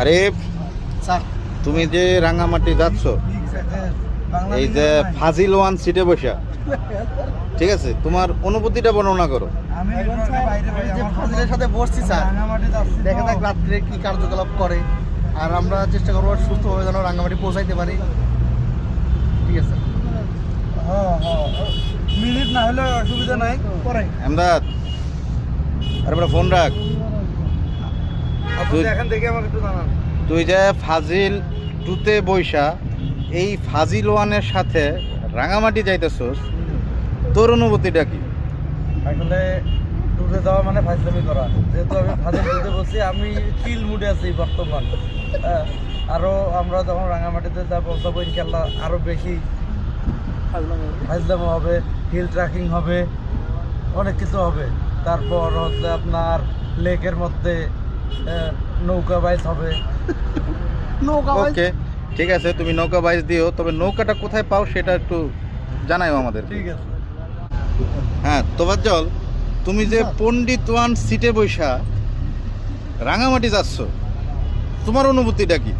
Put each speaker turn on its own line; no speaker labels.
আরে
স্যার
তুমি যে রাঙামাটি যাচ্ছ, এই যে ফাজিল ওয়ান সিটে বসা, ঠিক আছে, তোমার অনুভূতিটা বর্ণনা করো।
আমি এখন যে ফাজিলের সাথে বসছি স্যার, দেখা যাক রাত্রে কি কার্যকলাপ করে, আর আমরা চেষ্টা করবো সুস্থভাবে যেন রাঙ্গামাটি পৌঁছাইতে পারি। ঠিক আছে, মিনিট না হলে অসুবিধা নাই। পরে
এমদাদ, আরে বড় ফোন রাখ।
আপনি এখান থেকে আমাকে একটু জানান।
তুই যে ফাজিল টুতে বৈশা এই ফাজিল ওয়ানের সাথে রাঙামাটি যাইতেছস, তোর অনুভূতিটা কি?
আসলে ট্যুরে যাওয়া মানে ফাজলামি করা, যেহেতু আমি ফাজিল ট্যুরে বলছি, আমি চিল মুডে আছি বর্তমান। আরও আমরা যখন রাঙামাটিতে যাবো ইনশাল্লাহ আরও বেশি ফাজলামো হবে, হিল ট্রেকিং হবে, অনেক কিছু হবে। তারপর হচ্ছে আপনার লেকের মধ্যে নৌকা বাইচ হবে।
ওকে, ঠিক আছে, তুমি নৌকা বাইচ দিও, তবে নৌকাটা কোথায় পাও সেটা একটু জানাও আমাদের।
ঠিক আছে।
হ্যাঁ তোফাজ্জল, তুমি যে পণ্ডিত ওয়ান সিটে বৈশা রাঙামাটি যাচ্ছ, তোমার অনুভূতিটা কি?